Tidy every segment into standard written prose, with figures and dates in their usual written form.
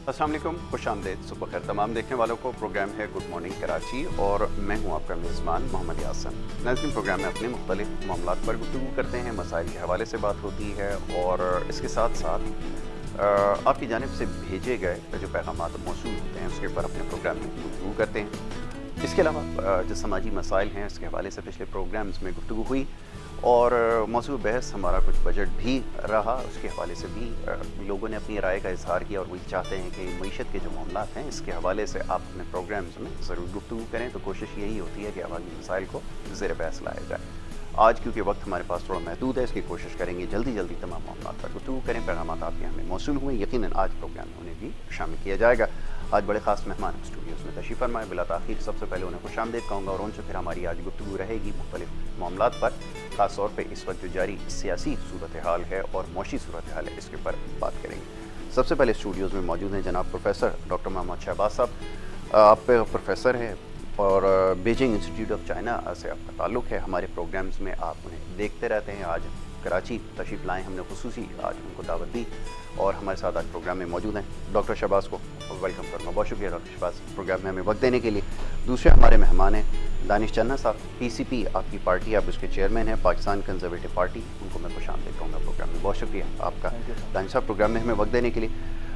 अस्सलाम वालेकुम, खुश आमदीद, सुबह खैर तमाम देखने वालों को। प्रोग्राम है गुड मॉर्निंग कराची और मैं हूं आपका मेज़बान मोहम्मद यासिन। नाज़रीन, प्रोग्राम में अपने मुख्तलिफ मामलात पर गुफ्तगू करते हैं, मसाइल के हवाले से बात होती है और इसके साथ साथ आपकी जानिब से भेजे गए जो पैगामात मौसूल होते हैं उसके ऊपर अपने प्रोग्राम में गुफ्तगू करते हैं। इसके अलावा जो समाजी मसाइल हैं उसके हवाले से पिछले प्रोग्राम्स में गुफ्तगू हुई और मौजूद बहस हमारा कुछ बजट भी रहा, उसके हवाले से भी लोगों ने अपनी राय का इजहार किया और वही चाहते हैं कि मीशत के जो मामलात हैं इसके हवाले से आप अपने प्रोग्राम्स में ज़रूर गुफ्तगू करें। तो कोशिश यही होती है कि आवामी मसाइल को ज़ेर बहस लाया जाए। आज क्योंकि वक्त हमारे पास थोड़ा महदूद है, इसकी कोशिश करेंगे जल्दी जल्दी तमाम मामलात पर गुफ्तगू करें। पैगामात आपके हमें मौसूल हुए, यकीनन आज प्रोग्राम में उन्हें भी शामिल किया जाएगा। आज बड़े ख़ास मेहमान स्टूडियोज़ में तशरीफ़ फरमाए, बिला ताख़ीर सबसे पहले उन्हें खुश आमदीद कहूँगा और उनसे फिर हमारी आज गुफ्तगू रहेगी मुख्तलिफ मामलात पर, ख़ास तौर पर इस वक्त जो जारी सियासी सूरत हाल है और मौशी सूरत हाल है इसके ऊपर बात करेंगे। सबसे पहले स्टूडियोज़ में मौजूद हैं जनाब प्रोफेसर डॉक्टर मोहम्मद शहबाज साहब। आप प्रोफेसर हैं और बीजिंग इंस्टीट्यूट ऑफ चाइना से आपका ताल्लुक़ है। हमारे प्रोग्राम्स में आप उन्हें देखते रहते हैं। आज कराची तशरीफ़ लाएँ, हमने खुसूसी आज उनको दावत दी और हमारे साथ आज प्रोग्राम में मौजूद हैं। डॉक्टर शहबाज को वेलकम करूँगा। बहुत शुक्रिया डॉक्टर शहबाज प्रोग्राम में हमें वक्त देने के लिए। दूसरे हमारे मेहमान हैं दानिश चन्ना साहब, PCP आपकी पार्टी, आप उसके चेयरमैन हैं, पाकिस्तान कंजर्वेटिव पार्टी, उनको मैं खुश आमदीद कहूँगा प्रोग्राम में। बहुत शुक्रिया आपका दानिश साहब प्रोग्राम में हमें वक्त देने के लिए।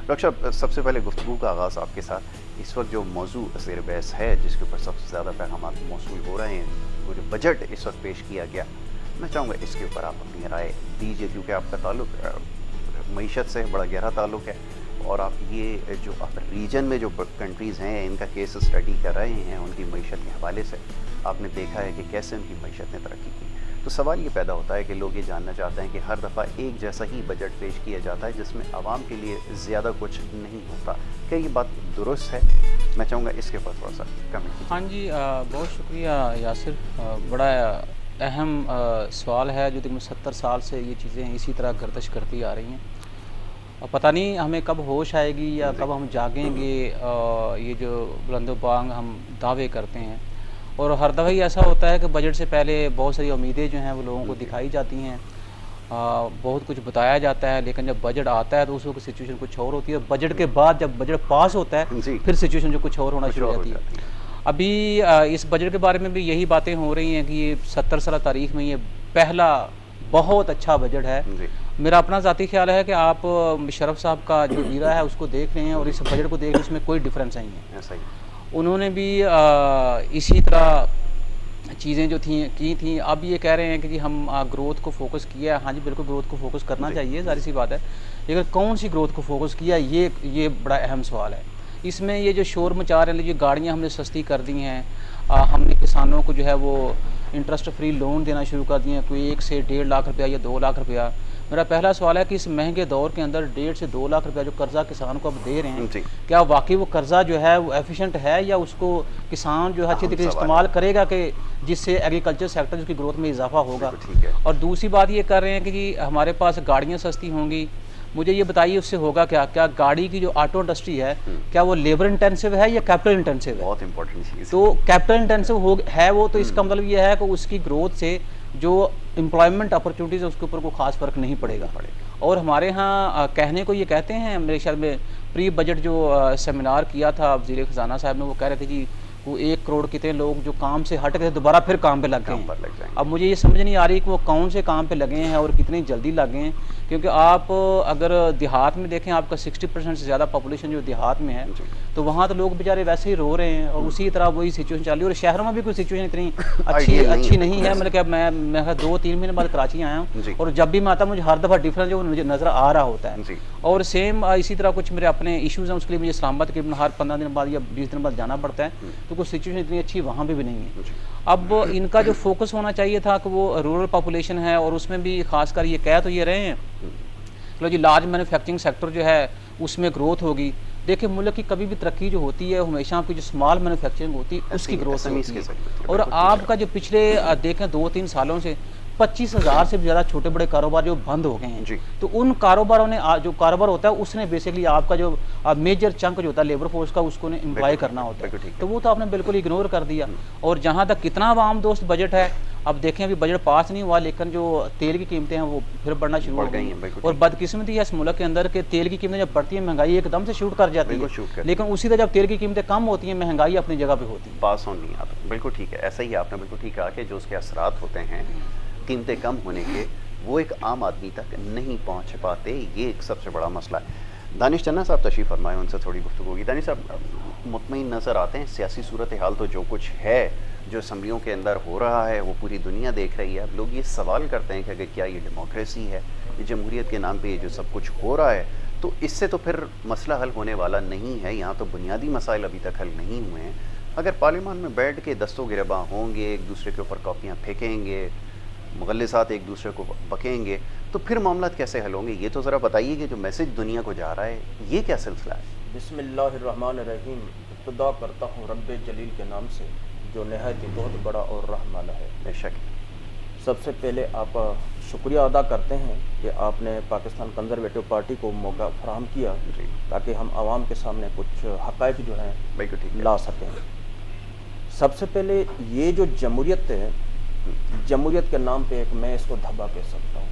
डॉक्टर साहब, सबसे पहले गुफ्तगू का आगाज़ आपके साथ। इस वक्त जो मौजू ज़ेर बहस है जिसके ऊपर सबसे ज़्यादा पैगामात मौसूल हो रहे हैं, वो जो बजट इस वक्त पेश किया गया, मैं चाहूँगा इसके ऊपर आप अपनी राय दीजिए, क्योंकि आपका ताल्लुक़ मईशत से बड़ा गहरा ताल्लुक़ है और आप ये जो आप रीजन में जो कंट्रीज़ हैं इनका केस स्टडी कर रहे हैं, उनकी मईशत के हवाले से आपने देखा है कि कैसे उनकी मईशत ने तरक्की की। तो सवाल ये पैदा होता है कि लोग ये जानना चाहते हैं कि हर दफ़ा एक जैसा ही बजट पेश किया जाता है जिसमें आवाम के लिए ज़्यादा कुछ नहीं होता। क्या ये बात दुरुस्त है? मैं चाहूँगा इसके ऊपर थोड़ा सा कमेंट कीजिए। हाँ जी, बहुत शुक्रिया यासिर। बड़ा अहम सवाल है जो तकरीबन 70 साल से ये चीज़ें इसी तरह गर्दिश करती आ रही हैं। पता नहीं हमें कब होश आएगी या कब हम जागेंगे। ये जो बुलंदोबांग हम दावे करते हैं और हर दफ़ा ही ऐसा होता है कि बजट से पहले बहुत सारी उम्मीदें जो हैं वो लोगों को दिखाई जाती हैं, बहुत कुछ बताया जाता है, लेकिन जब बजट आता है तो उस वक्त सिचुएशन कुछ और होती है। बजट के बाद जब बजट पास होता है फिर सिचुएशन जो कुछ और होना शुरू हो जाती है। अभी इस बजट के बारे में भी यही बातें हो रही हैं कि ये 70 साल तारीख में ये पहला बहुत अच्छा बजट है। मेरा अपना ज़ाती ख्याल है कि आप मुशर्रफ साहब का जो ईरा है उसको देख लें और इस बजट को देख लें, उसमें कोई डिफरेंस नहीं है। ऐसा ही उन्होंने भी इसी तरह चीज़ें जो की थी। अब ये कह रहे हैं कि जी हम ग्रोथ को फोकस किया है। हाँ जी, बिल्कुल ग्रोथ को फोकस करना चाहिए, जाहिर सी बात है, लेकिन कौन सी ग्रोथ को फोकस किया ये बड़ा अहम सवाल है। इसमें ये जो शोर मचा रहे हैं, जो गाड़ियाँ हमने सस्ती कर दी हैं, हमने किसानों को जो है वो इंटरेस्ट फ्री लोन देना शुरू कर दिए हैं, कोई 1 से 1.5 लाख रुपया या 2 लाख रुपया। मेरा पहला सवाल है कि इस महंगे दौर के अंदर 1.5 से 2 लाख रुपया जो कर्जा किसान को अब दे रहे हैं, क्या वाकई वो कर्जा जो है वो एफिशिएंट है या उसको किसान जो है अच्छी तरीके से इस्तेमाल करेगा कि जिससे एग्रीकल्चर सेक्टर की ग्रोथ में इजाफा होगा। और दूसरी बात ये कर रहे हैं कि जी हमारे पास गाड़ियाँ सस्ती होंगी। मुझे ये बताइए उससे होगा क्या? क्या गाड़ी की जो ऑटो इंडस्ट्री है क्या वो लेबर इंटेंसिव है या कैपिटल इंटेंसिव है? बहुत इंपॉर्टेंट चीज़। तो कैपिटल इंटेंसिव है वो, तो इसका मतलब ये है कि उसकी ग्रोथ से जो एम्प्लॉयमेंट अपॉर्चुनिटीज़ है उसके ऊपर कोई खास फ़र्क नहीं पड़ेगा। और हमारे यहाँ कहने को ये कहते हैं, मेरे ख्याल में प्री बजट जो सेमिनार किया था वज़ीर ख़ज़ाना साहब ने, वो कह रहे थे जी वो 1 करोड़ कितने लोग जो काम से हट गए दोबारा फिर काम पे लग गए। अब मुझे ये समझ नहीं आ रही कि वो कौन से काम पे लगे हैं और कितनी जल्दी लगे हैं, क्योंकि आप अगर देहात में देखें आपका 60% से ज़्यादा पॉपुलेशन जो देहात में है, तो वहाँ तो लोग बेचारे वैसे ही रो रहे हैं और उसी तरह वही सिचुएशन चल रही है। और शहरों में भी कोई सिचुएशन इतनी अच्छी नहीं है। मतलब कि मैं 2-3 महीने बाद कराची आया हूँ और जब भी मैं आता मुझे हर दफ़ा डिफरेंस जो मुझे नज़र आ रहा होता है। और सेम इसी तरह कुछ मेरे अपने इशूज़ हैं, उसके लिए मुझे इस्लामाबाद तकरीबन हर 15 दिन बाद या 20 दिन बाद जाना पड़ता है, तो कुछ सिचुएशन इतनी अच्छी वहाँ भी नहीं है। अब इनका जो फोकस होना चाहिए था कि वो रूरल पॉपुलेशन है और उसमें भी खासकर ये कह तो ये रहे हैं कि जी लार्ज मैन्युफैक्चरिंग सेक्टर जो है उसमें ग्रोथ होगी। देखिए मुल्क की कभी भी तरक्की जो होती है हमेशा आपकी जो स्मॉल मैन्युफैक्चरिंग होती है उसकी ग्रोथ होती है। और आपका जो पिछले देखें 2-3 सालों से 25,000 से भी ज़्यादा छोटे बड़े कारोबार जो बंद हो गए हैं, तो उन कारोबारों ने जो कारोबार होता है उसने बेसिकली आपका जो मेजर चंक जो होता है लेबर फोर्स का उसको ने एम्प्लॉय करना होता है, तो वो तो आपने बिल्कुल इग्नोर कर दिया। और जहाँ तक कितना आवाम दोस्त बजट है, अब देखें अभी बजट पास नहीं हुआ लेकिन जो तेल की कीमतें हैं वो फिर बढ़ना शुरू हो बढ़ गई गई हैं, हैं। बिल्कुल और ठीक। बदकिस्मती है इस मुल्क के अंदर कि तेल की कीमतें जब बढ़ती हैं महंगाई एकदम से शूट कर जाती बिल्कुल शूट है, करती लेकिन उसी तरह जब तेल की कीमतें कम होती हैं महंगाई अपनी जगह पे होती है। पास ऑन नहीं आता, बिल्कुल ठीक है। ऐसा ही आपने बिल्कुल ठीक कहा कि जो उसके असरात होते हैं कीमतें कम होने के, वो एक आम आदमी तक नहीं पहुंच पाते, ये एक सबसे बड़ा मसला है। दानिश चन्ना साहब तशरीफ़ फरमाए, उनसे थोड़ी गुफ्तगू होगी। दानिश साहब, मुतमईन नज़र आते हैं, सियासी सूरत हाल तो जो कुछ है, जो असम्बलियों के अंदर हो रहा है वो पूरी दुनिया देख रही है। अब लोग ये सवाल करते हैं कि अगर क्या ये डेमोक्रेसी है, ये जमहूरियत के नाम पे ये जो सब कुछ हो रहा है, तो इससे तो फिर मसला हल होने वाला नहीं है। यहाँ तो बुनियादी मसाइल अभी तक हल नहीं हुए हैं। अगर पार्लियामान में बैठ के दस्तों गिरबा होंगे, एक दूसरे के ऊपर कॉपियाँ फेंकेंगे, मुगल्लिसात एक दूसरे को बकेंगे, तो फिर मामला कैसे हल होंगे? ये तो ज़रा बताइए कि जो मैसेज दुनिया को जा रहा है ये क्या सिलसिला है? बिस्मिल्लाहिर्रहमानिर्रहीम। इब्तिदा करता हूँ रब्बे जलील के नाम से जो नहायत ही बहुत बड़ा और रहम वाला है। बेशक। सबसे पहले आपका शुक्रिया अदा करते हैं कि आपने पाकिस्तान कंजर्वेटिव पार्टी को मौका फराहम किया जी, ताकि हम आवाम के सामने कुछ हक़ाइक़ जो हैं बिल्कुल ठीक है। ला सकें। सबसे पहले ये जो जमहूरियत है, जमहूरियत के नाम पे एक मैं इसको धब्बा कह सकता हूँ।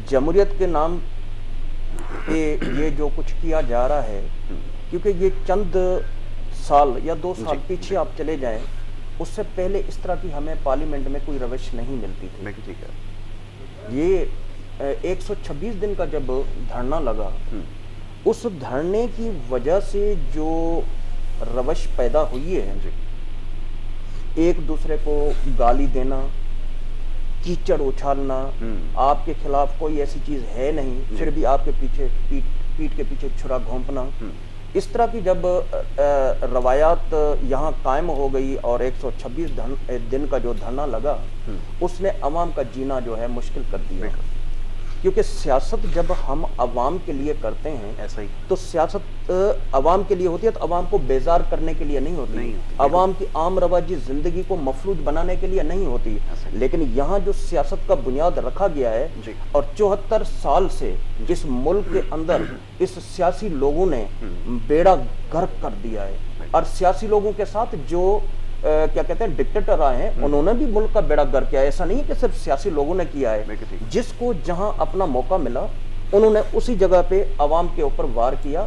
जमहूरियत के नाम पे ये जो कुछ किया जा रहा है, क्योंकि ये चंद साल या 2 साल जी, पीछे आप चले जाएं, उससे पहले इस तरह की हमें पार्लियामेंट में कोई रविश नहीं मिलती थी। बिल्कुल ठीक है। ये 126 दिन का जब धरना लगा, उस धरने की वजह से जो रविश पैदा हुई है, जी, एक दूसरे को गाली देना, कीचड़ उछालना, आपके खिलाफ कोई ऐसी चीज है नहीं, फिर भी आपके पीछे पीठ के पीछे छुरा घोंपना, इस तरह की जब रवायात यहाँ कायम हो गई और 126 दिन का जो धरना लगा, उसने अवाम का जीना जो है मुश्किल कर दिया। क्योंकि सियासत जब हम अवाम के लिए करते हैं, ऐसा ही तो सियासत अवाम के लिए होती है, तो अवाम को बेजार करने के लिए नहीं होती, अवाम की आम रवाजी जिंदगी को मफलूज बनाने के लिए नहीं होती। लेकिन यहाँ जो सियासत का बुनियाद रखा गया है और 74 साल से इस मुल्क के अंदर इस सियासी लोगों ने बेड़ा गर्क कर दिया है। और सियासी लोगों के साथ जो क्या कहते हैं डिक्टेटर आए हैं, उन्होंने भी मुल्क का बेड़ा गर्क किया है। ऐसा नहीं है कि सिर्फ सियासी लोगों ने किया है, जिसको जहां अपना मौका मिला उन्होंने उसी जगह पे अवाम के ऊपर वार किया।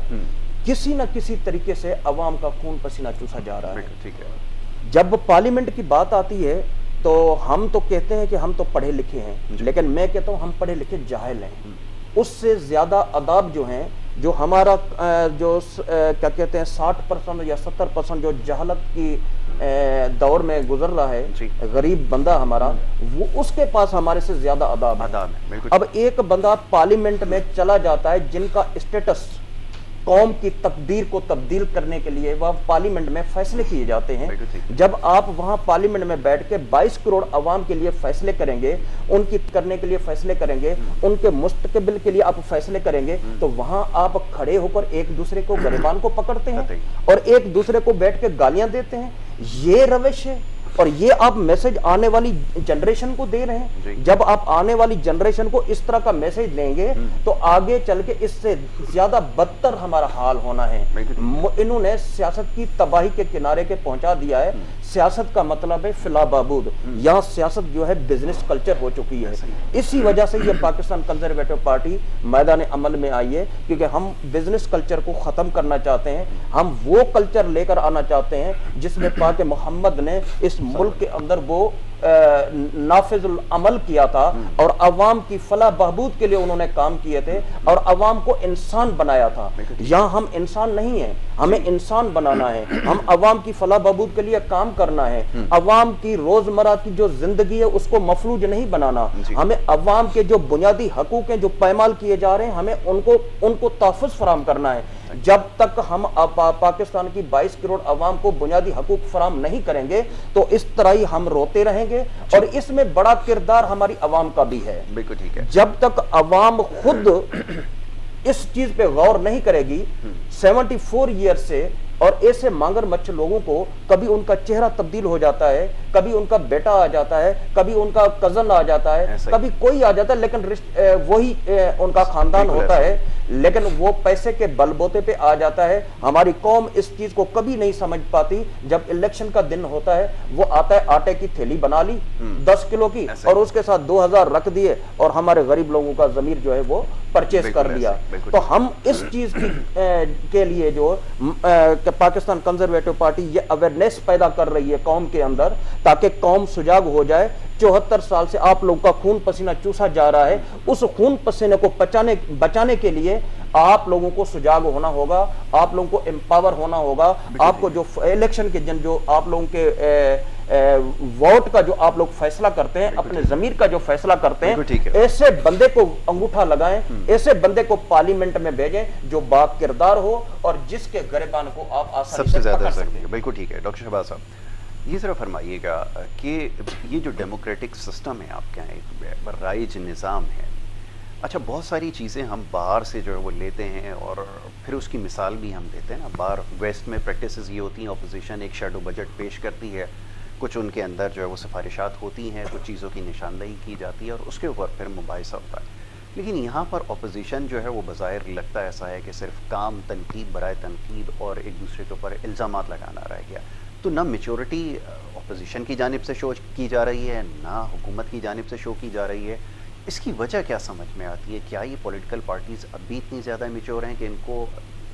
किसी न किसी तरीके से अवाम का खून पसीना चूसा जा रहा है। ठीक है। जब पार्लियामेंट की बात आती है तो हम तो कहते हैं कि हम तो पढ़े लिखे हैं, लेकिन मैं कहता हूँ हम पढ़े लिखे जाहिल हैं। उससे ज्यादा अदाब जो हैं, जो हमारा जो क्या कहते हैं 60% या 70% जो जहालत की दौर में गुजर रहा है, गरीब बंदा हमारा, वो उसके पास हमारे से ज्यादा अदाब है। अब एक बंदा पार्लियामेंट में चला जाता है जिनका स्टेटस कौम की तकदीर को तब्दील करने के लिए वह पार्लियामेंट में फैसले किए जाते हैं। जब आप वहां पार्लियामेंट में बैठ के 22 करोड़ अवाम के लिए फैसले करेंगे, उनकी करने के लिए फैसले करेंगे, उनके मुस्तकबिल के लिए आप फैसले करेंगे, तो वहां आप खड़े होकर एक दूसरे को गरिबान को पकड़ते हैं और एक दूसरे को बैठ के गालियां देते हैं। ये रविश है और ये आप मैसेज आने वाली जनरेशन को दे रहे हैं। जब आप आने वाली जनरेशन को इस तरह का मैसेज देंगे तो आगे चल के इससे ज्यादा बदतर हमारा हाल होना है। इन्होंने सियासत की तबाही के किनारे के पहुंचा दिया है। सियासत का मतलब है फिला बाबूद, यहाँ सियासत जो है बिजनेस कल्चर हो चुकी है। इसी वजह से ये पाकिस्तान कंजर्वेटिव पार्टी मैदान अमल में आई है, क्योंकि हम बिजनेस कल्चर को खत्म करना चाहते हैं। हम वो कल्चर लेकर आना चाहते हैं जिसमें पाक मोहम्मद ने इस मुल्क के अंदर वो नाफिजुल अमल किया था और अवाम की फलाह बहबूद के लिए उन्होंने काम किए थे और अवाम को इंसान बनाया था। यहाँ हम इंसान नहीं है, हमें इंसान बनाना है। हम अवाम की फलाह बहबूद के लिए काम करना है। अवाम की रोजमर्रा की जो जिंदगी है उसको मफलूज नहीं बनाना। हमें अवाम के जो बुनियादी हकूक हैं जो पैमाल किए जा रहे हैं, हमें उनको तहफ़्फ़ुज़ फराहम करना है। जब तक हम पाकिस्तान की 22 करोड़ अवाम को बुनियादी हकूक फराहम नहीं करेंगे तो इस तरह ही हम रोते रहेंगे। और इसमें बड़ा किरदार हमारी अवाम का भी है। बिल्कुल ठीक है। जब तक अवाम खुद इस चीज पे गौर नहीं करेगी, 74 ईयर से और ऐसे मांगर मच्छ लोगों को कभी उनका चेहरा तब्दील हो जाता है, कभी उनका बेटा आ जाता है, कभी उनका कजन आ जाता है, कभी कोई आ जाता है, लेकिन वही उनका खानदान होता है لیکن وہ پیسے کے بلبوتے پہ آ جاتا ہے. ہماری قوم اس چیز کو کبھی نہیں سمجھ پاتی. جب الیکشن کا دن ہوتا ہے وہ آتا ہے آٹے کی تھیلی بنا لی 10 کلو کی اور اس کے ساتھ 2000 رکھ دیے اور ہمارے غریب لوگوں کا ضمیر جو ہے وہ پرچیز کر لیا. تو ہم اس چیز کے لیے جو پاکستان کنزرویٹو پارٹی یہ اویئرنیس پیدا کر رہی ہے قوم کے اندر تاکہ قوم سجاگ ہو جائے. 74 سال سے آپ لوگوں کا خون پسینہ چوسا جا رہا ہے. اس خون پسینے کو بچانے کے لیے آپ لوگوں کو سجاگ ہونا ہوگا, آپ لوگوں کو امپاور ہونا ہوگا. آپ کو جو الیکشن کے دن جو آپ لوگوں کے ووٹ کا جو آپ لوگ فیصلہ کرتے ہیں, اپنے ضمیر کا جو فیصلہ کرتے ہیں, ایسے بندے کو انگوٹھا لگائیں, ایسے بندے کو پارلیمنٹ میں بھیجیں جو با کردار ہو اور جس کے گریبان کو آپ آسانی سے پکڑ سکتے ہیں. بالکل ٹھیک ہے. ڈاکٹر شہباز صاحب, یہ ذرا فرمائیے گا کہ یہ جو ڈیموکریٹک سسٹم ہے آپ کے یہاں, رائج نظام ہے, اچھا بہت ساری چیزیں ہم باہر سے جو ہے وہ لیتے ہیں اور پھر اس کی مثال بھی ہم دیتے ہیں نا. باہر ویسٹ میں پریکٹسز یہ ہوتی ہیں, اپوزیشن ایک شیڈو بجٹ پیش کرتی ہے, کچھ ان کے اندر جو ہے وہ سفارشات ہوتی ہیں, کچھ چیزوں کی نشاندہی کی جاتی ہے اور اس کے اوپر پھر مباحثہ ہوتا ہے. لیکن یہاں پر اپوزیشن جو ہے وہ بظاہر لگتا ایسا ہے کہ صرف کام تنقید برائے تنقید اور ایک دوسرے کے اوپر الزامات لگانا رہ گیا. تو نہ میچورٹی اپوزیشن کی جانب سے شو کی جا رہی ہے, نہ حکومت کی جانب سے شو کی جا رہی ہے. اس کی وجہ کیا سمجھ میں آتی ہے؟ کیا یہ پولیٹیکل پارٹیز اب بھی اتنی زیادہ میچور ہیں کہ ان کو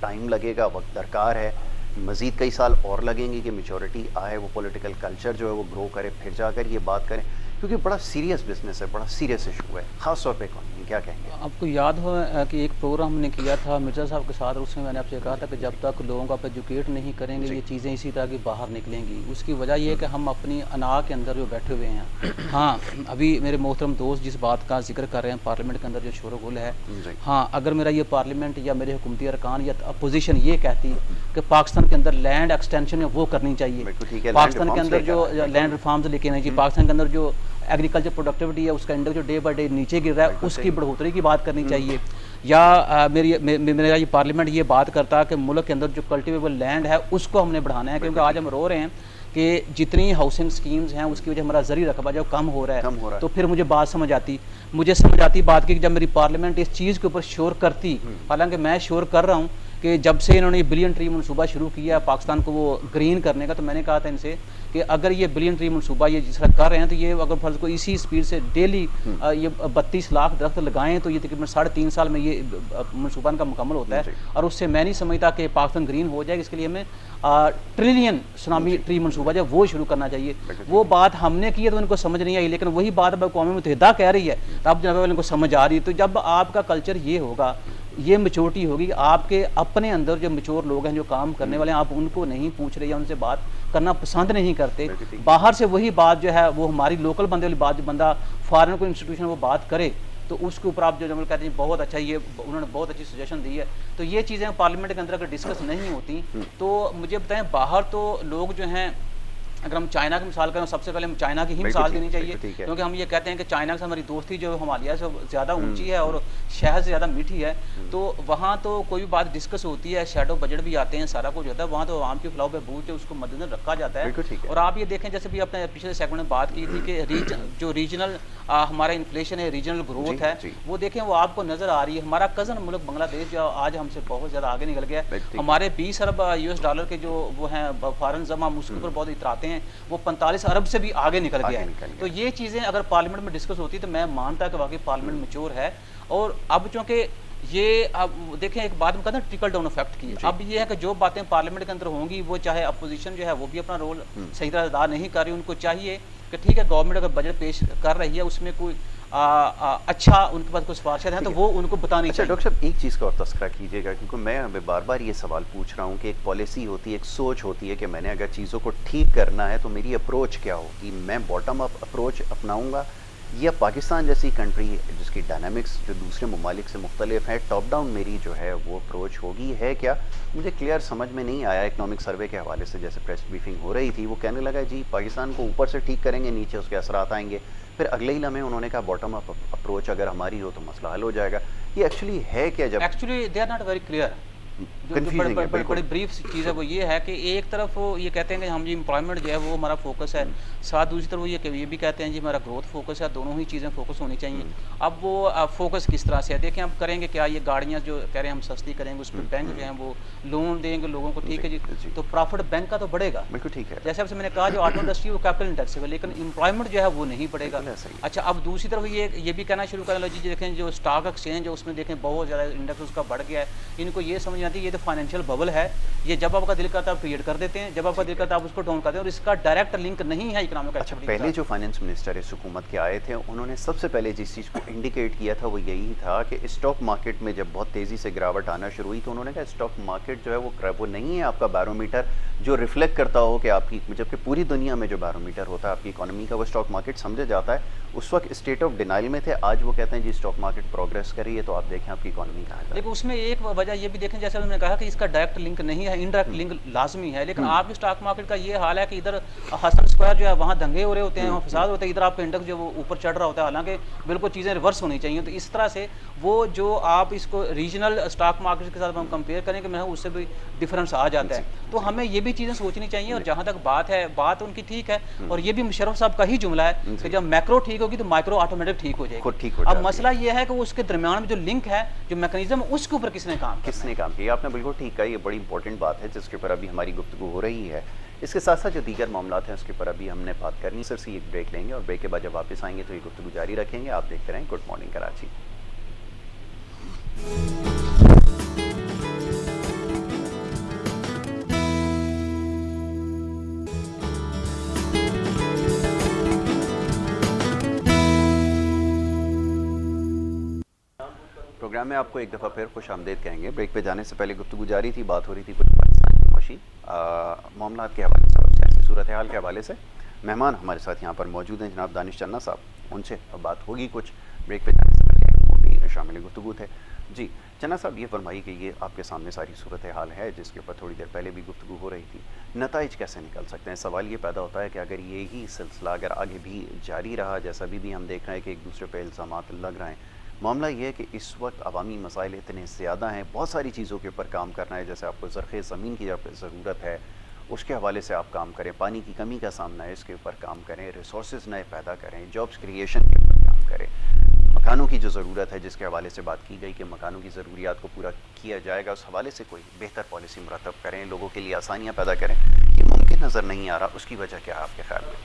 ٹائم لگے گا, وقت درکار ہے, مزید کئی سال اور لگیں گے کہ میچورٹی آئے, وہ پولیٹیکل کلچر جو ہے وہ گرو کرے, پھر جا کر یہ بات کریں؟ کیونکہ بڑا سیریس بزنس ہے, بڑا سیریس ایشو ہے, خاص طور پہ اکانومی. کیا کہیں گے آپ کو یاد ہو کہ ایک پروگرام ہم نے کیا تھا مرزا صاحب کے ساتھ, اس میں میں نے آپ سے کہا تھا کہ جب تک لوگوں کو آپ ایجوکیٹ نہیں کریں گے یہ چیزیں اسی طرح کی باہر نکلیں گی. اس کی وجہ یہ ہے کہ ہم اپنی انا کے اندر جو بیٹھے ہوئے ہیں. ہاں ابھی میرے محترم دوست جس بات کا ذکر کر رہے ہیں پارلیمنٹ کے اندر جو شور و غل ہے, ہاں اگر میرا یہ پارلیمنٹ یا میرے حکومتی ارکان یا اپوزیشن یہ کہتی کہ پاکستان کے اندر لینڈ ایکسٹینشن ہے وہ کرنی چاہیے, پاکستان کے اندر جو لینڈ ریفارمز لے کے آنا چاہیے, پاکستان کے اندر جو ایگریکلچر پروڈکٹیوٹی ہے اس کا انڈیکس جو ڈے بائی ڈے نیچے گر رہا ہے اس کی بڑھوتری کی بات کرنی چاہیے. یا میرا یہ پارلیمنٹ یہ بات کرتا ہے کہ ملک کے اندر جو کلٹیویبل لینڈ ہے اس کو ہم نے بڑھانا ہے, کیونکہ آج ہم رو رہے ہیں کہ جتنی ہاؤسنگ سکیمز ہیں اس کی وجہ ہمارا زرعی رقبہ جو کم ہو رہا ہے. تو پھر مجھے بات سمجھ آتی بات کی کہ جب میری پارلیمنٹ اس چیز کے اوپر شور کرتی, حالانکہ میں شور کر رہا ہوں کہ جب سے انہوں نے یہ بلین ٹری منصوبہ شروع کیا پاکستان کو وہ گرین کرنے کا, تو میں نے کہا تھا ان سے کہ اگر یہ بلین ٹری منصوبہ یہ جس طرح کر رہے ہیں تو یہ اگر فرض کو اسی سپیڈ سے ڈیلی یہ 32 لاکھ درخت لگائیں تو یہ تقریباً 3.5 سال میں یہ منصوبہ ان کا مکمل ہوتا ہے. اور اس سے میں نہیں سمجھتا کہ پاکستان گرین ہو جائے گا. اس کے لیے ہمیں ٹریلین سونامی ٹری منصوبہ جو وہ شروع کرنا چاہیے. وہ بات ہم نے کی ہے تو ان کو سمجھ نہیں آئی, لیکن وہی بات اب اقوام متحدہ کہہ رہی ہے تو اب جناب ان کو سمجھ آ رہی ہے. تو جب آپ کا کلچر یہ ہوگا, یہ میچورٹی ہوگی, آپ کے اپنے اندر جو میچور لوگ ہیں جو کام کرنے والے ہیں آپ ان کو نہیں پوچھ رہے یا ان سے بات کرنا پسند نہیں کرتے, باہر سے وہی بات جو ہے وہ ہماری لوکل بندے والی بات, جو بندہ فارن کو انسٹیٹیوشن وہ بات کرے تو اس کے اوپر آپ جو جمل کہتے ہیں بہت اچھا, یہ انہوں نے بہت اچھی سجیشن دی ہے. تو یہ چیزیں پارلیمنٹ کے اندر اگر ڈسکس نہیں ہوتی تو مجھے بتائیں باہر تو لوگ جو ہیں, اگر ہم چائنا کی مثال کریں سب سے پہلے ہم چائنا کی ہی مثال دینی چاہیے, کیونکہ ہم یہ کہتے ہیں کہ چائنا سے ہماری دوستی جو ہمالیہ سے زیادہ اونچی ہے اور شہد سے زیادہ میٹھی ہے. تو وہاں تو کوئی بھی بات ڈسکس ہوتی ہے, شیڈو بجٹ بھی آتے ہیں, سارا کچھ ہوتا ہے, وہاں تو عوام کی فلاح و بہبود ہے اس کو مد نظر رکھا جاتا ہے. اور آپ یہ دیکھیں جیسے بھی اپنے پچھلے سیگمنٹ میں بات کی تھی کہ جو ریجنل ہمارا انفلیشن ہے, ریجنل گروتھ ہے, وہ دیکھیں وہ آپ کو نظر آ رہی ہے. ہمارا کزن ملک بنگلہ دیش جو آج ہم سے بہت زیادہ آگے نکل گیا ہے. ہمارے 20 ارب US کے جو وہ ہیں فارن جمع, ہم اس کے اوپر بہت اتراتے ہیں, وہ 45 ارب سے بھی آگے نکل گیا ہے. تو یہ چیزیں اگر پارلیمنٹ میں ڈسکس ہوتی تو میں مانتا کہ واقعی پارلیمنٹ میچور ہے. اور اب چونکہ یہ اب دیکھیں ایک بات میں کہتا ہوں ٹرکل ڈاؤن افیکٹ کی, اب یہ ہے کہ جو باتیں پارلیمنٹ کے اندر ہوں گی وہ چاہے اپوزیشن جو ہے وہ بھی اپنا رول صحیح طرح ادا نہیں کر رہی, ان کو چاہیے کہ ٹھیک ہے گورنمنٹ اگر بجٹ پیش کر رہی ہے اس میں کوئی اچھا ان کے پاس کوئی سفارشات ہیں تو وہ ان کو بتانی چاہیے. ڈاکٹر صاحب ایک چیز کا اور تذکرہ کیجیے گا, کیونکہ میں بار بار یہ سوال پوچھ رہا ہوں کہ ایک پالیسی ہوتی ہے, ایک سوچ ہوتی ہے کہ میں نے اگر چیزوں کو ٹھیک کرنا ہے تو میری اپروچ کیا ہوگی, میں باٹم اپ اپروچ اپناؤں گا یا پاکستان جیسی کنٹری جس کی ڈائنامکس جو دوسرے ممالک سے مختلف ہے, ٹاپ ڈاؤن میری جو ہے وہ اپروچ ہوگی, ہے کیا مجھے کلیئر سمجھ میں نہیں آیا. اکنامک سروے کے حوالے سے جیسے پریس بریفنگ ہو رہی تھی وہ کہنے لگا جی پاکستان کو اوپر سے ٹھیک کریں گے نیچے اس کے اثرات آئیں گے, پھر اگلے ہی لمحے انہوں نے کہا باٹم اپ اپروچ اگر ہماری ہو تو مسئلہ حل ہو جائے گا. یہ ایکچولی ہے کیا؟ جب actually they are not very clear, बड़ी ब्रीफ चीज़ है वो ये है कि एक तरफ ये कहते हैं कि हम जी एम्प्लॉयमेंट जो है वो हमारा फोकस है, साथ दूसरी तरफ वो ये भी कहते हैं जी हमारा ग्रोथ फोकस है, दोनों ही चीज़ें फोकस होनी चाहिए। अब वो फोकस किस तरह से है, देखें आप करेंगे क्या, ये गाड़ियाँ जो कह रहे हैं हम सस्ती करेंगे, उस पर बैंक जो है वो लोन देंगे लोगों को, ठीक है जी, तो प्रॉफिट बैंक का तो बढ़ेगा, बिल्कुल ठीक है। जैसे आपसे मैंने कहा जो ऑटो इंडस्ट्री वो कैपिटल इंटेंसिव है, लेकिन एम्प्लॉयमेंट जो है वो नहीं बढ़ेगा। अच्छा, अब दूसरी तरफ ये भी कहना शुरू कर लो जी, देखें जो स्टॉक एक्सचेंज है उसमें देखें बहुत ज़्यादा इंडेक्स उसका बढ़ गया है, इनको ये समझ नहीं आती ये तो फाइनेंशियल बबल है, ये जब आपका दिल करता है आप क्रिएट कर देते हैं, जब आपका दिल करता है आप उसको डाउन करते हैं, और इसका डायरेक्ट लिंक नहीं है इकोनॉमिक अच्छा, पहले जो फाइनेंस मिनिस्टर इस हुकूमत के आए थे उन्होंने सबसे पहले जिस चीज़ को इंडिकेट किया था वो यही था कि स्टॉक मार्केट में जब बहुत तेज़ी से गिरावट आना शुरू हुई तो उन्होंने कहा स्टॉक मार्केट जो है वो नहीं है आपका बैरोमीटर जो रिफ्लेक्ट करता हो कि आपकी, जबकि पूरी दुनिया में जो बैरोमीटर होता है आपकी इकोनॉमी का वो स्टॉक मार्केट समझा जाता है। उस वक्त स्टेट ऑफ डिनाइल में थे, आज वो कहते हैं जी स्टॉक मार्केट प्रोग्रेस करी है, तो आप देखें आपकी इकोनॉमी कहाँ है। लेकिन उसमें एक वजह ये भी देखें, जैसे उन्होंने कहा कि इसका डायरेक्ट लिंक नहीं है, इनडायरेक्ट लिंक लाजमी है, लेकिन आपके स्टॉक मार्केट का ये हाल है कि इधर हसन स्क्वायर जो है वहाँ दंगे हो रहे होते हैं, वहाँ फसाद होते हैं, इधर आपका इंडेक्स जो वो ऊपर चढ़ रहा होता है, हालांकि बिल्कुल चीज़ें रिवर्स होनी चाहिए। तो इस तरह से वो जो आप इसको रीजनल स्टॉक मार्केट के साथ हम कंपेयर करें कि मैं उससे भी डिफरेंस आ जाता है, तो हमें ये भी चीज़ें सोचनी चाहिए। और जहाँ तक बात है, बात उनकी ठीक है, और ये भी मुशर्रफ साहब का ही जुमला है कि जब मैक्रो ठीक होगी तो माइक्रो ऑटोमेटिक ठीक हो जाएगी। अब मसला ये है कि उसके दरमियान में जो लिंक है, जो मैकेनिज्म, उसके ऊपर किसने काम किया। आपने बिल्कुल ठीक कहा, ये बड़ी इंपॉर्टेंट बात है जिसके ऊपर अभी हमारी गुफ्तगू हो रही है। इसके साथ साथ जो दीगर मामलात हैं उसके ऊपर अभी हमने बात करनी। सर से एक ब्रेक लेंगे और ब्रेक के बाद जब वापस आएंगे तो ये गुफ्तगू जारी रखेंगे। आप देखते रहें गुड मॉर्निंग कराची। प्रोग्राम में आपको एक दफ़ा फिर खुश आमदेद कहेंगे। ब्रेक पे जाने से पहले गुफ्तगू जारी थी, बात हो रही थी कुछ पाकिस्तान की माशी मामलात के हवाले से और सियासी सूरत हाल के हवाले से। मेहमान हमारे साथ यहाँ पर मौजूद हैं जनाब दानिश चन्ना साहब, उनसे बात होगी कुछ। ब्रेक पे जाने से पहले वो भी शामिल गुफ्तगू थे। जी चन्ना साहब, ये फरमाइए कि ये आपके सामने सारी सूरत हाल है जिसके ऊपर थोड़ी देर पहले भी गुफ्तगू हो रही थी, नताइज कैसे निकल सकते हैं? सवाल ये पैदा होता है कि अगर यही सिलसिला अगर आगे भी जारी रहा, जैसा भी हम देख रहे हैं कि एक दूसरे पर इल्ज़ामात लग रहे हैं, मामला ये है कि इस वक्त अवामी मसाइल इतने ज़्यादा हैं, बहुत सारी चीज़ों के ऊपर काम करना है, जैसे आपको ज़रख़े ज़मीन की ज़रूरत है उसके हवाले से आप काम करें, पानी की कमी का सामना है इसके ऊपर काम करें, रिसोर्सेज नए पैदा करें, जॉब्स क्रिएशन के ऊपर काम करें, मकानों की जो ज़रूरत है जिसके हवाले से बात की गई कि मकानों की ज़रूरियात को पूरा किया जाएगा, उस हवाले से कोई बेहतर पॉलिसी मुरतब करें, लोगों के लिए आसानियाँ पैदा करें। ये मुमकिन नज़र नहीं आ रहा, उसकी वजह क्या है आपके ख्याल में?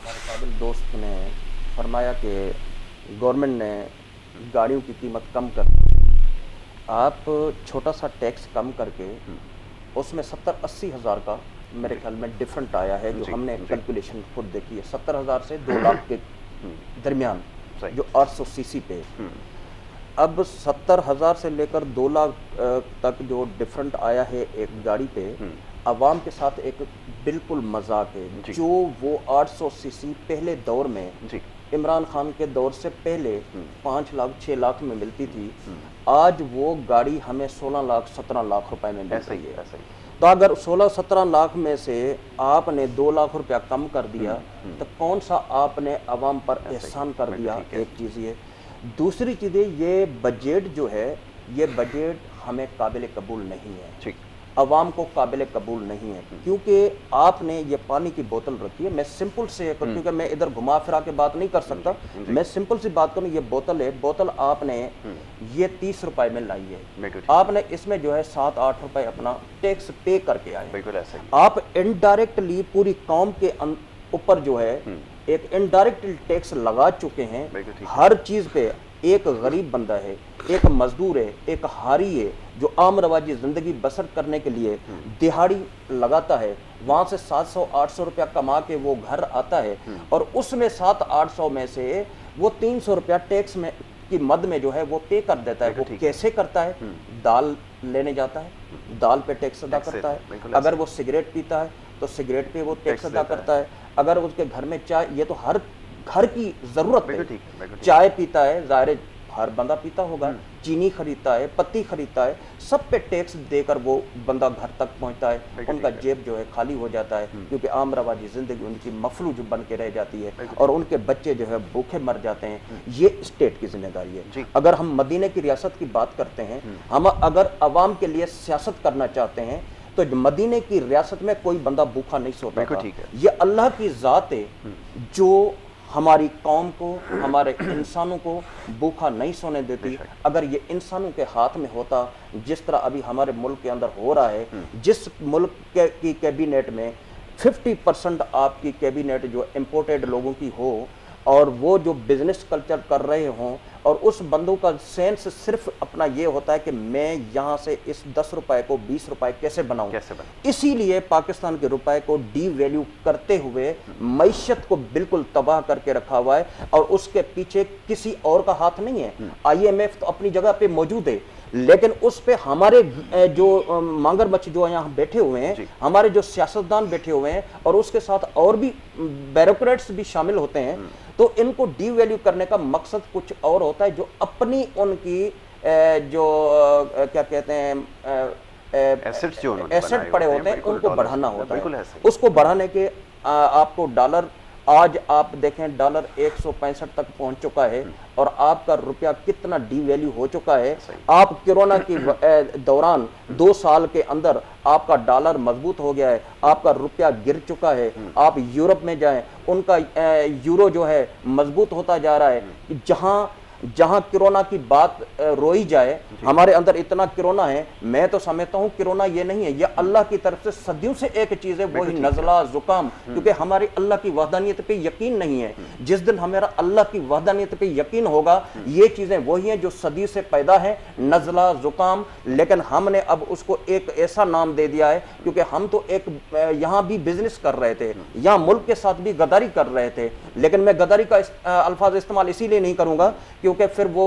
हमारे काबिल दोस्त ने फरमाया कि गवर्नमेंट ने गाड़ियों की कीमत कम कर दी, आप छोटा सा टैक्स कम करके उसमें 70-80 हज़ार का मेरे ख्याल में डिफरेंट आया है, जो हमने कैलकुलेशन खुद देखी है, 70,000 से 2 लाख के दरमियान जो 800 सीसी पे। अब 70,000 से लेकर 2 लाख तक जो डिफरेंट आया है एक गाड़ी पे, अवाम के साथ एक बिल्कुल मजाक है। जो वो 800 सीसी पहले दौर में इमरान खान के दौर से पहले 5 लाख 6 लाख में मिलती थी, आज वो गाड़ी हमें 16 लाख 17 लाख रुपए में मिल रही है। तो अगर 16-17 लाख में से आपने 2 लाख रुपया कम कर दिया तो कौन सा आपने अवाम पर एहसान कर दिया? एक चीज़ ये। दूसरी चीज़ ये बजट जो है, ये बजट हमें काबिल कबूल नहीं है, अवाम को काबिल कबूल नहीं है, क्योंकि आपने ये पानी की बोतल रखी है। मैं सिंपल से, क्योंकि मैं इधर घुमा फिरा के बात नहीं कर सकता, मैं सिंपल सी बात करूँ, ये बोतल है, बोतल आपने ये 30 रुपए में लाई है, आपने इसमें जो है 7-8 रुपए अपना टैक्स पे करके आए। बिल्कुल ऐसा ही। आप इनडायरेक्टली पूरी कौम के ऊपर जो है एक इनडायरेक्ट टैक्स लगा चुके हैं। हर चीज़ पे एक गरीब बंदा है, एक मजदूर है, एक हारी है जो आम रवाजी ज़िंदगी बसर करने के लिए दिहाड़ी लगाता है, वहाँ से 700-800 रुपया कमा के वो घर आता है, और उसमें 700-800 में से वो 300 रुपया टैक्स में की मद में जो है वो पे कर देता है। वो कैसे करता है? दाल लेने जाता है, दाल पे टैक्स अदा करता है। अगर वो सिगरेट पीता है तो सिगरेट पे वो टैक्स अदा करता है। अगर उसके घर में चाय, ये तो हर घर की ज़रूरत है, चाय पीता है, ज़ाहिर हर बंदा पीता होगा, चीनी खरीदता है, पत्ती खरीदता है, सब पे टैक्स देकर वो बंदा घर तक पहुंचता है, उनका जेब जो है खाली हो जाता है, क्योंकि आम रवाजी जिंदगी उनकी मफलूज बन के रह जाती है और उनके बच्चे जो है भूखे मर जाते हैं। ये स्टेट की जिम्मेदारी है। अगर हम मदीने की रियासत की बात करते हैं, हम अगर अवाम के लिए सियासत करना चाहते हैं तो मदीने की रियासत में कोई बंदा भूखा नहीं सोता था। ये अल्लाह की ज़ात है जो हमारी कौम को, हमारे इंसानों को भूखा नहीं सोने देती। अगर ये इंसानों के हाथ में होता, जिस तरह अभी हमारे मुल्क के अंदर हो रहा है, जिस मुल्क की कैबिनेट में 50% आपकी कैबिनेट जो इम्पोर्टेड लोगों की हो और वो जो बिजनेस कल्चर कर रहे हों और उस बंदों का सेंस सिर्फ अपना ये होता है कि मैं यहाँ से इस 10 रुपए को 20 रुपए कैसे बनाऊं, इसीलिए पाकिस्तान के रुपए को डी वैल्यू करते हुए मईशत को बिल्कुल तबाह करके रखा हुआ है और उसके पीछे किसी और का हाथ नहीं है। IMF तो अपनी जगह पे मौजूद है, लेकिन उस पे हमारे जो मगरमच्छ जो यहाँ बैठे हुए हैं, हमारे जो सियासतदान बैठे हुए हैं और उसके साथ और भी ब्यूरोक्रेट्स भी शामिल होते हैं, तो इनको डी वैल्यू करने का मकसद कुछ और होता है, जो अपनी उनकी जो क्या कहते हैं एसेट पड़े होते हैं उनको बढ़ाना होता है। उसको बढ़ाने के आपको डॉलर, आज आप देखें डॉलर 165 तक पहुंच चुका है और आपका रुपया कितना डी वैल्यू हो चुका है। आप कोरोना के दौरान 2 साल के अंदर आपका डॉलर मजबूत हो गया है, आपका रुपया गिर चुका है। आप यूरोप में जाएं, उनका यूरो जो है मजबूत होता जा रहा है। जहां कोरोना की बात रोई जाए, हमारे अंदर इतना कोरोना है, मैं तो समझता हूं कोरोना ये नहीं है, ये अल्लाह की तरफ से सदियों से एक चीज है, वही नज़ला जुकाम, क्योंकि हमारी अल्लाह की वहदानियत पे यकीन नहीं है। जिस दिन हमारा अल्लाह की वहदानियत पे यकीन होगा, ये चीजें वही हैं जो सदी से पैदा है, नज़ला जुकाम। लेकिन हमने अब उसको एक ऐसा नाम दे दिया है, क्योंकि हम तो एक यहाँ भी बिजनेस कर रहे थे, यहाँ मुल्क के साथ भी गद्दारी कर रहे थे, लेकिन मैं गद्दारी का अल्फाज इस्तेमाल इसीलिए नहीं करूंगा क्योंकि फिर वो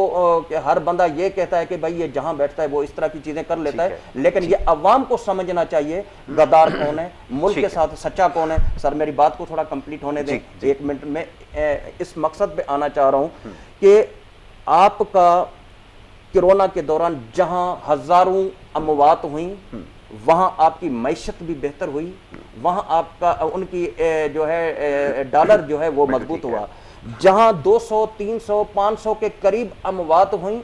हर बंदा ये कहता है कि भाई ये जहां बैठता है वो इस तरह की चीजें कर लेता है। लेकिन ये अवाम को समझना चाहिए गद्दार कौन है, मुल्क के साथ सच्चा कौन है। सर मेरी बात को थोड़ा कंप्लीट होने दें, 1 मिनट में इस मकसद पे आना चाह रहा हूं कि आपका कोरोना के दौरान जहां हजारों अमवात हुई, वहां आपकी मैशत भी बेहतर हुई, वहां आपका उनकी जो है डॉलर जो है वो मजबूत हुआ। जहां 200, 300, 500 के करीब अमवात हुई,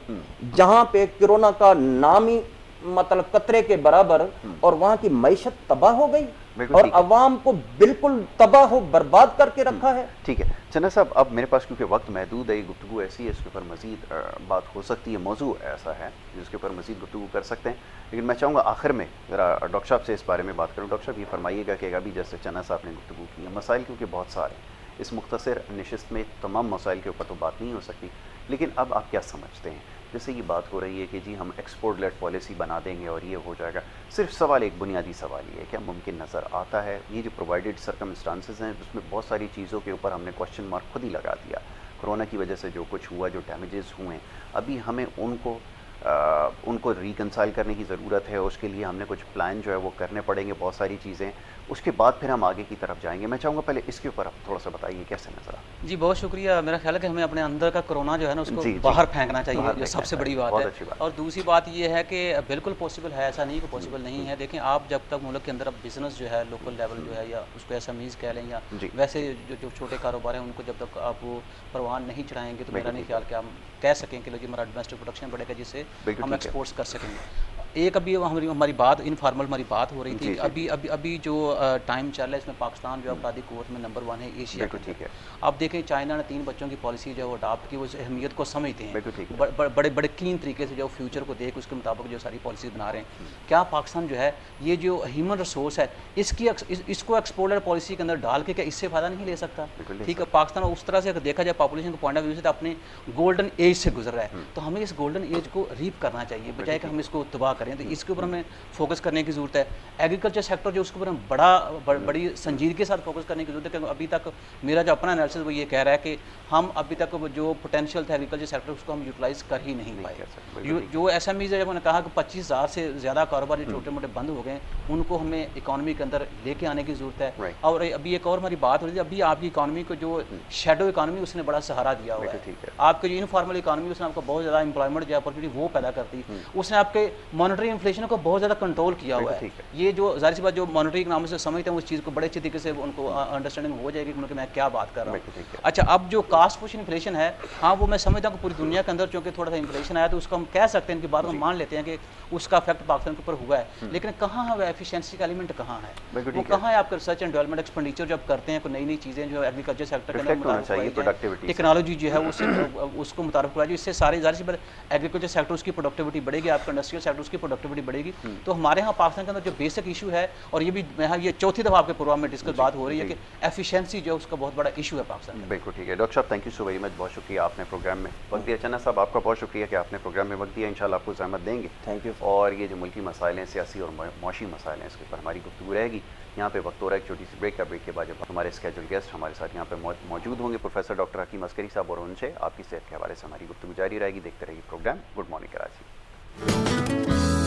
जहां पे कोरोना का नामी मतलब कतरे के बराबर, और वहां की मैशत तबाह हो गई और अवाम को बिल्कुल तबाह हो बर्बाद करके रखा है। ठीक है चन्ना साहब, अब मेरे पास क्योंकि वक्त महदूद है, गुफ्तगू ऐसी है, इसके ऊपर मजीद बात हो सकती है, मौजू ऐसा है जिसके ऊपर मजीद गुफ्तगू कर सकते हैं। लेकिन मैं चाहूँगा आखिर में ज़रा डॉक्टर साहब से इस बारे में बात करूँ। डॉक्टर साहब ये फरमाइएगा कि अभी जैसे चन्ना साहब ने गुफ्तगू की है, मसाइल क्योंकि बहुत सारे हैं, इस मुख्तसर नशिस्त में तमाम मसाइल के ऊपर तो बात नहीं हो सकती, लेकिन अब आप क्या समझते हैं? जैसे ये बात हो रही है कि जी हम एक्सपोर्ट लेड पॉलिसी बना देंगे और ये हो जाएगा, सिर्फ सवाल एक बुनियादी सवाल ये है, क्या मुमकिन नज़र आता है? ये जो प्रोवाइडेड सर्कमस्टांसेस हैं उसमें बहुत सारी चीज़ों के ऊपर हमने क्वेश्चन मार्क खुद ही लगा दिया। कोरोना की वजह से जो कुछ हुआ, जो डैमेजेस हुए, अभी हमें उनको रिकंसाइल करने की ज़रूरत है। उसके लिए हमने कुछ प्लान जो है वो करने पड़ेंगे, बहुत सारी चीज़ें, उसके बाद फिर हम आगे की तरफ जाएंगे। मैं चाहूँगा पहले इसके ऊपर आप थोड़ा सा बताइए कैसे नजर आता। जी बहुत शुक्रिया। मेरा ख्याल है कि हमें अपने अंदर का कोरोना जो है ना उसको बाहर फेंकना चाहिए, जो सबसे बड़ी बात है। और दूसरी बात ये है कि बिल्कुल पॉसिबल है, ऐसा नहीं कि पॉसिबल नहीं है। देखें आप जब तक मुल्क के अंदर अब बिजनेस जो है लोकल लेवल जो है, या उसको SMEs कह लें, या वैसे जो छोटे कारोबार हैं, उनको जब तक आप वो परवान नहीं चढ़ाएंगे तो मेरा नहीं ख्याल कि हम कह सकें कि हमारा डोमेस्टिक प्रोडक्शन बढ़ेगा जिससे हम एक्सपोर्ट्स कर सकेंगे। एक अभी हमारी बात इनफॉर्मल हमारी बात हो रही थी, अभी जो टाइम चल रहा है इसमें पाकिस्तान जो अपराधी कुव्वत में नंबर 1 है एशिया। ठीक है, आप देखें चाइना ने 3 बच्चों की पॉलिसी जो है वो अडॉप्ट की, वो अहमियत को समझते हैं, बड़े क्लीन तरीके से जो फ्यूचर को देख उसके मुताबिक जो सारी पॉलिसी बना रहे हैं। क्या पाकिस्तान जो है ये जो ह्यूमन रिसोर्स है इसको एक्सपोर्टर पॉलिसी के अंदर डाल के क्या इससे फ़ायदा नहीं ले सकता? ठीक है, पाकिस्तान उस तरह से अगर देखा जाए पॉपुलेशन के पॉइंट ऑफ व्यू से तो अपने गोल्डन एज से गुजर रहा है, तो हमें इस गोल्डन एज को रीप करना चाहिए, बजाय कि हम इसको तबाह करें, तो इसके ऊपर हमें फोकस करने की ज़रूरत है। एग्रीकल्चर सेक्टर जो उसके ऊपर हम बड़ी संजीदगी के साथ फोकस करने की ज़रूरत है, क्योंकि अभी तक मेरा जो अपना एनालिसिस वो ये कह रहा है कि हम अभी तक जो पोटेंशियल था एग्रीकल्चर सेक्टर उसको हम यूटिलाइज कर ही नहीं पाए। जो SMEs है, उन्होंने कहा कि 25,000 से ज़्यादा कारोबार जो छोटे मोटे बंद हो गए उनको हमें इकॉनमी के अंदर लेके आने की ज़रूरत है। और अभी एक और हमारी बात हो रही थी, अभी आपकी इकॉनमी को जो शेडो इकॉनमी उसने बड़ा सहारा दिया हुआ है। आपके जो इनफॉर्मल इकॉनमी उसने आपको बहुत ज़्यादा एम्प्लॉयमेंट जो अपॉर्चुनिटी वो पैदा करती, उसने आपके मॉनेटरी इन्फ्लेशन को बहुत ज़्यादा कंट्रोल किया हुआ है। ये जो जाहिर सी बात जो मॉनेटरी इकोनॉमिक्स से समझते हैं उस चीज़ को बड़े अच्छे तरीके से उनको अंडरस्टैंडिंग हो जाएगी कि मैं क्या बात कर रहा हूँ। अच्छा, अब जो कास्ट पुश इन्फ्लेशन है, हाँ वो मैं समझता हूँ कि पूरी दुनिया के अंदर चूँकि थोड़ा सा इन्फ्लेशन आया तो उसको हम कह सकते हैं, इनकी बात को मान लेते हैं कि उसका इफेक्ट पाकिस्तान के ऊपर हुआ है, लेकिन कहाँ है वो एफिशिएंसी का एलिमेंट, कहाँ है वो, कहाँ है आपका रिसर्च एंड डेवलपमेंट एक्सपेंडिचर जब करते हैं, कोई नई नई चीज़ें जो एग्रीकल्चर सेक्टर के अंदर टेक्नोलॉजी जो है उसको मुतारफ कराई, इससे सारी जाहिर सी बात एग्रीकल्चर सेक्टर उसकी प्रोडक्टिविटी बढ़ेगी, आपका इंडस्ट्रियल सेक्टर उसकी प्रोडक्टिविटी बढ़ेगी। तो हमारे यहाँ पाकिस्तान के अंदर जो बेसिक इशू है, और ये भी यहाँ ये चौथी दफ़ा आपके प्रोग्राम में डिस्कस बात हो रही है कि एफिशिएंसी जो उसका बहुत बड़ा इशू है पाकिस्तान में। बिल्कुल ठीक है डॉक्टर साहब, thank you so very much, बहुत शुक्रिया आपने प्रोग्राम में वक्त दिया। चन्ना साहब, आपका बहुत शुक्रिया कि आपने प्रोग्राम में वक्त दिया, इंशाल्लाह आपको ज़हमत देंगे। Thank you. और ये जो मुल्की मसाइल हैं, सियासी और मौशी मसाइल हैं, इसके ऊपर हमारी गुफ्तगू रहेगी। यहाँ पे वक्त हो रहा है एक छोटी सी ब्रेक का। ब्रेक के बाद जब हमारे स्केड्यूल गेस्ट हमारे साथ यहाँ पे मौजूद होंगे प्रोफेसर डॉक्टर हकीम अस्करी साहब, और उनसे आपकी सेहत के हवाले से हमारी गुफ्तगू जारी रहेगी। देखते रहिए प्रोग्राम गुड मॉर्निंग कराची।